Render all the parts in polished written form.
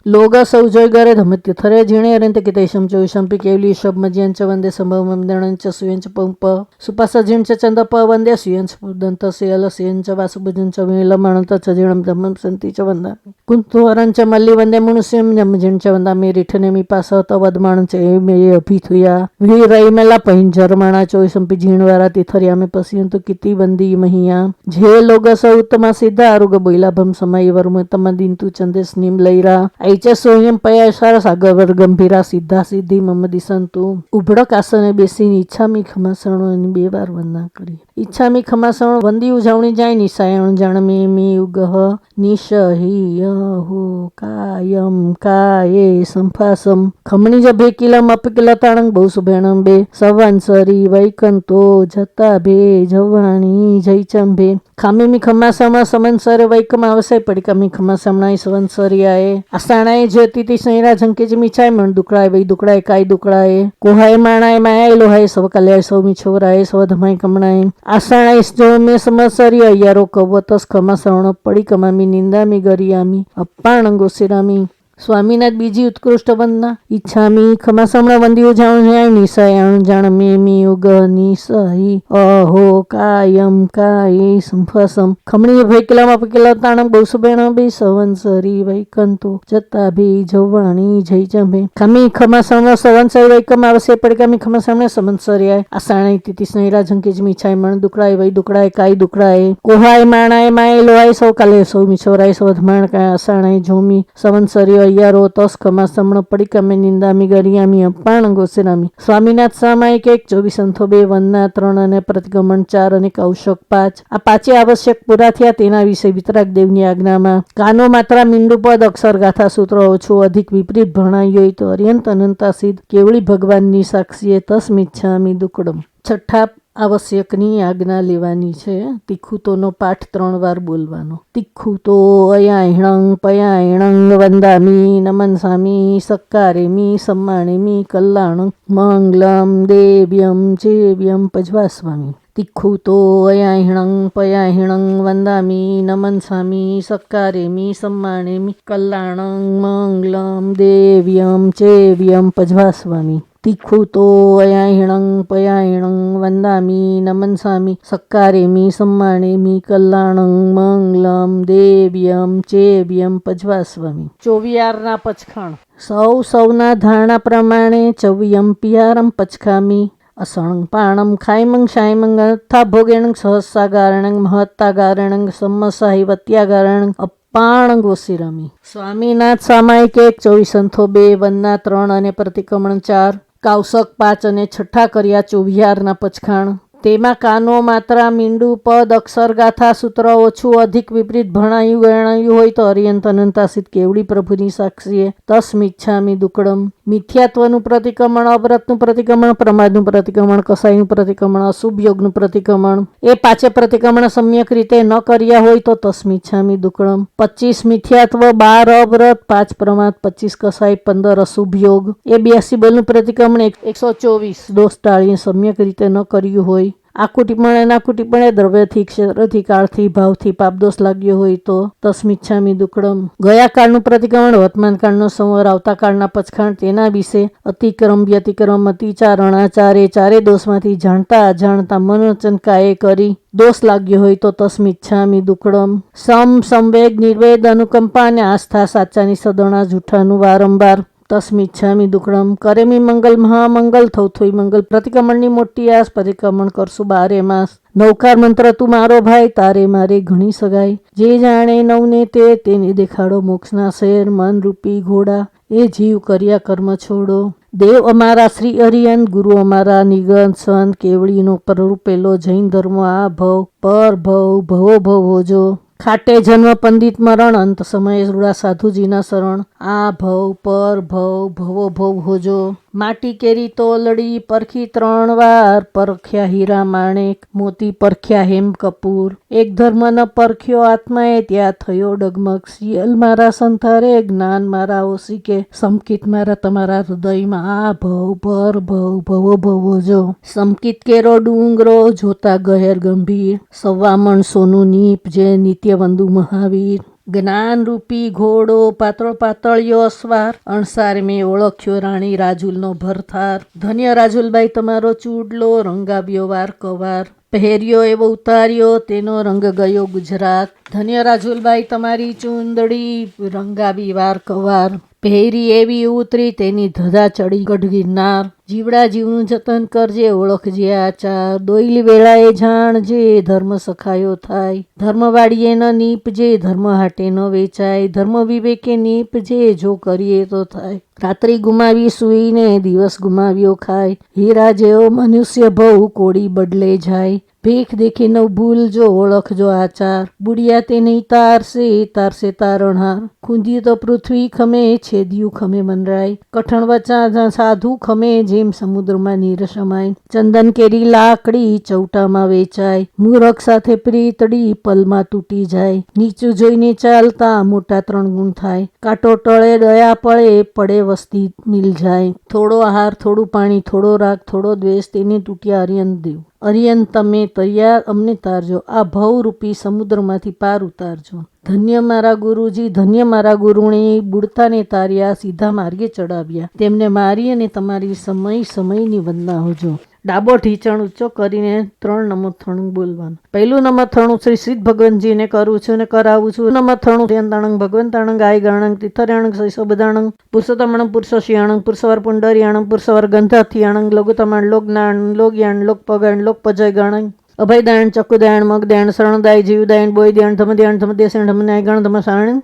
लोगसौ जयगरे धमत्यथरे झिणेरन्त कितेशं च विशंपि केवली शब्मज्यञ्च वन्दे सम्भवमन्दणञ्च सुयञ्च पंप सुपासज्यञ्च चन्दप वन्दे सुयञ्च दन्तशयलस्यञ्च वासुभुजञ्च वीलमणन्त च झिणं धम्मं सन्ति च वन्दामि कुन्तुहरञ्च मल्लि वन्दे मुनुस्यं जमझिञ्च वन्दामि रिठनेमि पासत वदमाणञ्च मे अभिथुया वीरैमेला पैंजरमाणा च विशंपि झिणवारा तिथर्यामे पश्यन्तु किति वन्दी महिया झे लोगसौ उत्तमा सिद्ध आरुग बैलाभं समय वर्मतम दिन्तु चन्देस्निं लैरा ऐचे सोयम पयासार सागर गंभीरा सिद्धा सिद्धि मम दिसंतु ઉભડક આસને બેસીને ઈચ્છામી ખમાસણો બે વાર વંદના કરી. ઈચ્છામી ખમાસણો વંદી ઉજાવણી જાય નિસાયણ જાણમે મી ઉગહ નિશહિય હો કાયમ કાયે સંફાસમ ખમણી જ ભેકિલમ અપકિલ તાણંગ બહુ સુભેણમ બે સવંસરી વૈકંતો જતા ભે જવાણી જયચંભે ખામીમી ખમાસમા સમંસરે વૈકમ આવસાય પડિકામી ખમાસમણાઈ સવંસરિયાએ આસાણાએ જ્યોતિથી સૈરા ઝંકે જ મીછાય મણ દુકડાય વૈ દુકડાય કાય દુકડાય કોહાય માણાય માયાય લોહાય સવ કલ્યાય સૌમી છોરાય સવ ધમાય કમણાય આસાણાય જો મે સમસરી અયારો કવતસ ખમાસણ પડી કમામી નિંદામી ગરિયામી અપ્પાણંગો સિરામી સ્વામીનાથ બીજી ઉત્કૃષ્ટ વંદના ઈચ્છામી ખમાસમણા વંદી ઉજાવણ નિસાયણ જાણ મેમી ઉગ નિસહી અહો કાયમ કાય સંફસમ ખમણી ભેકલામાં પકેલા તાણમ બહુ સુબેણ બે સવંસરી વૈકંતો જતા ભી જવાણી જય જંભે ખમી ખમાસમણા સવંસરી વૈકમ આવશે પડકામી ખમાસમણે સમંસર્યાય આસાણાઈ તિતિ સ્નેરા ઝંકેજ મીછાય મણ દુકડાય વૈ દુકડાય કાય દુકડાય કોહાય માણાય માય લોહાય સૌ કાલે સૌ મિછોરાય સૌ ધમાણ કાય આસાણાઈ જોમી સવંસરી અયારો તસ ખમાસમણ પડિકામે નિંદામી ગરિયામી અપાણ ગોસેરામી સ્વામીનાથ સામાયિક 1 24 બે વંદના 3 અને પ્રતિગમન 4 અને કૌશક 5 આ પાંચે આવશ્યક પૂરા થયા તેના વિશે વિતરાગ દેવની આજ્ઞામાં કાનો માત્રા મીંડુ પદ અક્ષર ગાથા સૂત્ર ઓછું અધિક વિપરીત ભણાઈ હોય તો અર્યંત અનંતા સિદ્ધ કેવળી ભગવાનની સાક્ષીએ તસ્મિચ્છામી દુકડમ. છઠ્ઠા આવશ્યકની આજ્ઞા લેવાની છે. તિખુતોનો પાઠ 3 વાર બોલવાનો. તિખુતો અયાહિણંગ પયાહિણંગ વંદામી નમનસામી સક્કારેમી સમ્માણેમી કલ્યાણં મંગલમ દેવ્યમ ચેવ્યમ પજવાસ્વામી. તિખુતો અયાહિણંગ પયાહિણંગ વંદામી નમનસામી સક્કારેમી સમ્માણેમી કલ્યાણં મંગલમ દેવ્યમ ચેવ્યમ પજવાસ્વામી. તિખુતો અયાહિણંગ પયાહિણંગ વંદામી નમનસામી સક્કારેમી સમ્માણેમી કલ્યાણં મંગલમ દેવ્યમ ચેવ્યમ પજવાસ્વામી. ચોવિયારના પચખાણ. સૌ સૌના ધારણા પ્રમાણે ચવ્યમ પિયારમ પચખામી અસણંગ પાણમ ખાયમંગ શાયમંગ અથા ભોગેણંગ સહસ્સાગારણંગ મહત્તાગારણંગ સમ્મસાહિવત્યાગારણંગ પાણ ગોસિરામી. સ્વામીનાથ સામાયિક 1 24 બે વંદના 3 અને પ્રતિક્રમણ 4 કૌશક 5 અને છઠ્ઠા કર્યા ચોવિયારના પચખાણ. તેમાં કાનો માત્રા મીંડુ પદ અક્ષર ગાથા સૂત્ર ઓછું અધિક વિપરીત ભણાયું ગણાયું હોય તો અર્યંત અનંતાસિત કેવડી પ્રભુની સાક્ષીએ તસ્મિચ્છામી દુકડમ. મિથ્યાત્વનું પ્રતિક્રમણ, અવ્રતનું પ્રતિક્રમણ, પ્રમાદનું પ્રતિક્રમણ, કસાઈનું પ્રતિક્રમણ, અશુભ યોગનું પ્રતિક્રમણ એ પાંચે પ્રતિક્રમણ સમ્યક રીતે ન કર્યા હોય તો તસ્મિચ્છામી દુકડમ. 25 મિથ્યાત્વ, 12 અવ્રત, 5 પ્રમાદ, 25 કસાઈ, 15 અશુભ યોગ એ 82 બલનું પ્રતિક્રમણ 124 દોષ ટાળીને સમ્યક રીતે ન કર્યું હોય. આકુટીપણે નાકુટીપણે દ્રવ્યથી ક્ષેત્રથી કાળથી ભાવથી પાપદોષ લાગ્યો હોય તો તસ્મિચ્છામી દુકડમ. ગયા કાળનું પ્રતિક્રમણ, વર્તમાન કાળનો સંવર, આવતા કાળના પચખાણ તેના વિશે અતિક્રમ વ્યતિક્રમ અતિચારણ આચારે ચારે દોષમાંથી જાણતા અજાણતા મનોચન કાયે કરી દોષ લાગ્યો હોય તો તસ્મિચ્છામી દુકડમ. સંવેગ નિર્વેદ અનુકંપા અને આસ્થા સાચાની સદણા જૂઠાનું વારંવાર તસ્મિચ્છામી દુકડમ. કરેમી મંગલ મહામંગલ થૌથોઈ મંગલ પ્રતિક્રમણની મોટી આસ પરિક્રમણ કરશું 12 માસ. નવકાર મંત્ર તું મારો ભાઈ તારે મારે ઘણી સગાઈ જે જાણે નવને તેને દેખાડો મોક્ષના શેર મન રૂપી ઘોડા એ જીવ કર્યા કર્મ છોડો. દેવ અમારા શ્રી હરિયન ગુરુ અમારા નિગન સંત કેવળીનો પરરૂપેલો જૈન ધર્મ આ ભવ પર ભવ ભવો ભવ હોજો. ખાટે જન્મ પંડિત મરણ અંત સમયે રૂડા સાધુજીના શરણ આ ભવ પર ભવ ભવો ભવ હોજો. માટી કેરી તોલડી પરખી 3 વાર પરખ્યા હીરા માણેક મોતી પરખ્યા હેમ કપૂર. એક ધર્મ ન પરખ્યો આત્માએ ત્યાં થયો ડગમગ. સિયલ મારા સંથારે જ્ઞાન મારા ઓશિકે સમકિત મારા તમારા હૃદયમાં આ ભવ પર ભવ ભવો ભવ હોજો. સમકિત કેરો ડુંગરો જોતા ગહેર ગંભીર 1.25 મણ સોનું નીપ જે નિત્ય વંદુ મહાવીર. જ્ઞાનરૂપી ઘોડો પાતળો પાતળિયો અસવાર અણસાર મેં ઓળખ્યો રાણી રાજુલનો ભરથાર. ધન્ય રાજુલબાઈ તમારો ચૂડલો રંગાવ્યો વાર કવાર. પહેર્યો એવો ઉતાર્યો તેનો રંગ ગયો ગુજરાત. ધન્ય રાજુલબાઈ તમારી ચૂંદડી રંગાવી વાર કવાર. પહેરી એવી ઉતરી તેની ધજા ચડી ગઢ ગિરનાર. જીવડા જીવનું જતન કરજે ઓળખજે આચાર. દોઈલી વેળાએ જાણજે ધર્મ સખાયો થાય. ધર્મવાળીએ ન નીપજે ધર્મ હાટે ન વેચાય. ધર્મ વિવેકે નીપજે જો કરીએ તો થાય. રાત્રિ ગુમાવી સૂઈને દિવસ ગુમાવ્યો ખાય. હીરા જેવો મનુષ્ય ભવ કોડી બદલે જાય. ભીખ દેખી ન ભૂલજો ઓળખજો આચાર. બુડિયા તે નહીં તારશે તારશે તારણહાર. ખૂંદી તો પૃથ્વી ખમે છેદ્યું ખમે મનરાય. કઠણ વચા સાધુ ખમે જેમ સમુદ્રમાં નીર સમાય. ચંદન કેરી લાકડી ચૌટામાં વેચાય. મૂરખ સાથે પ્રીતડી પલમાં તૂટી જાય. નીચું જોઈને ચાલતા મોટા 3 ગુણ થાય. કાંટો ટળે દયા પડે પડે વસ્તી મિલ જાય. થોડો આહાર થોડું પાણી થોડો રાગ થોડો દ્વેષ તેને તૂટ્યા અરિયન દેવ. અરિયન તમે તૈયાર અમને તારજો. આ ભવરૂપી સમુદ્રમાંથી પાર ઉતારજો. ધન્ય મારા ગુરુજી ધન્ય મારા ગુરુને બુડતાને તાર્યા સીધા માર્ગે ચડાવ્યા. તેમને મારી અને તમારી સમય સમયની વંદના હોજો. ડાબો ઢીચણ ઊંચો કરીને 3 નમથણું બોલવાનું. પહેલું નમથણું શ્રી શ્રી ભગવાનજીને કરું છું અને કરાવું છું. નમથણું યંતાણંગ ભગવંતાણંગ ગાય ગણંગ તિથર્યાણંગ શૈશબદાણંગ પુરુષોત્તમણં પુરુષોશિયાણંગ પુરુષવાર પુંડરિયાણંગ પુરુષવાર ગંધાથિયાણંગ લઘુતમાણ લોકનાણ લોકયાણ લોકપગાણ લોકપજય ગણંગ અભયદાયણ ચકુદાયણ મગદાયણ શરણદાય જીવદાયણ બોયદાયણ ધમદાયણ ધમદેશણ ધમનાય ગણ ધમસાણ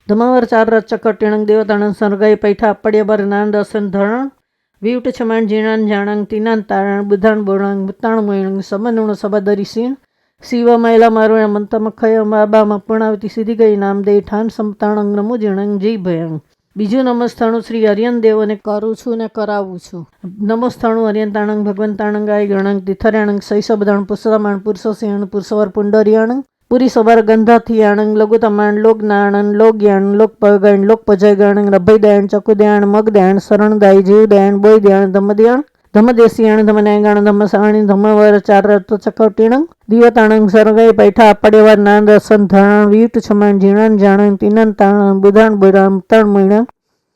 ધમાવર 4 રથ ચકટીણંગ દેવતાણંગ સરગાઈ પૈઠા પડ્યાબર નાન દર્શન ધરણ વિવટ છમાણ જીણાન જાણંગ તીનાન તારણ બુધાણ બોળંગ બુતાણ મોયણંગ સમનુણ સબાદરી સીણ શિવ મહિલા મારું મંતમખય બાબા પૂર્ણાવતી સીધી ગઈ નામ દે ઠાન સમતાણંગ નમો જીણંગ જય ભયંગ. બીજું નમસ્થાણું શ્રી હરિયન દેવોને કરું છું ને કરાવું છું. નમસ્થાણું હરિયંતાણંગ ભગવંતાણંગ ગાય ગણંગ તિથર્યાણંગ શૈશબદાણ પુરુષમાણ પુરુષોશિયાણ પુરુષવાર પુંડરિયાણંગ પુરી સવાર ગંધાથિયાણંગ લઘુતમાણ લોકનાણન લોકયાણ લોકપગાણ લોકપજય ગણંગ અભયદાયણ ચકુદાયણ મગદાયણ શરણદાય જીવદાયણ બોયદાયણ ધમદયાણ ધમદેશિયાણ ધમનાયગાણ ધમસાણી ધમવર 4 રથ ચકટીણંગ દિવતાણંગ સરગાઈ પૈઠા પડ્યાવાર નાન દર્શન ધરણ વીટ છમાણ જીણાન જાણંગ તીનન તાણ બુધાણ બોરામ તણ મહિણા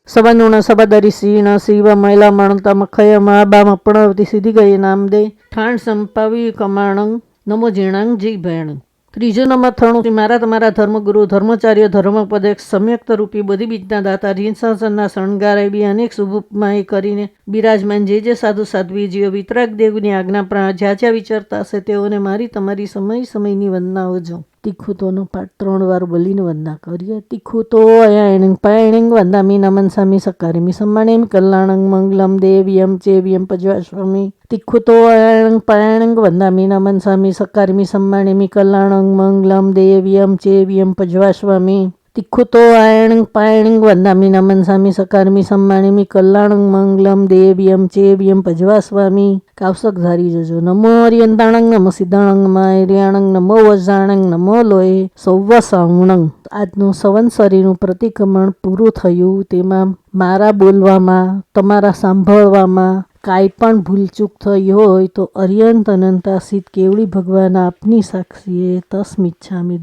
સબાનુણ સબાદરી સીણ શિવ મહિલા મણતા મખય બામાં પૂર્ણાવતી સીધી ગઈ નામ દે ઠાણ સંપાવી કમાણંગ નમો જીણાંગ જી ભયણંગ. ત્રીજું નમથણું મારા તમારા ધર્મગુરુ ધર્મચાર્ય ધર્મપદેશ સમ્યક્ત રૂપી બધી બીજના દાતા રીનસાસનના શણગાર એવી અનેક શુભમાએ કરીને બિરાજમાન જે સાધુ સાધ્વીજીઓ વિતરાગ દેવની આજ્ઞા જ્યાં જ્યાં વિચારતા હશે તેઓને મારી તમારી સમય સમયની વંદના હોજો. તીખુતોનો પાઠ 3 વાર બોલીને વંદના કરીએ. તીખુતો અયાણંગ પાયણંગ વંદામી નમન સામી સકારીમી સમ્માણેમ કલ્યાણંગ મંગલમ દેવ્યમ ચેવ્યમ પજવાસ્વામી. તીખુતો અયાણંગ પાયણંગ વંદામી નમન સામી સકારીમી સમ્માણેમી કલ્યાણંગ મંગલમ દેવ્યમ ચેવ્યમ પજવાસ્વામી. તિખુતો આયણંગ પાયણંગ વંદામી નમન સામી સકારમી સમ્માણીમી કલ્યાણંગ મંગલમ દેવ્યમ ચેવ્યમ પજવાસ્વામી. કાવસક ધારી જજો. નમો અરિયંતાણંગ નમો સિદ્ધાણંગ માયર્યાણંગ નમો વજાણંગ નમો લોહે સૌવસાવણંગ. આજનું સંવત્સરીનું પ્રતિક્રમણ પૂરું થયું. તેમાં મારા બોલવામાં તમારા સાંભળવામાં કાંઈ પણ ભૂલચૂક થઈ હોય તો અરિયંત અનંતા સિદ્ધ કેવળી ભગવાન આપની સાક્ષીએ તસ્મિચ્છામિ.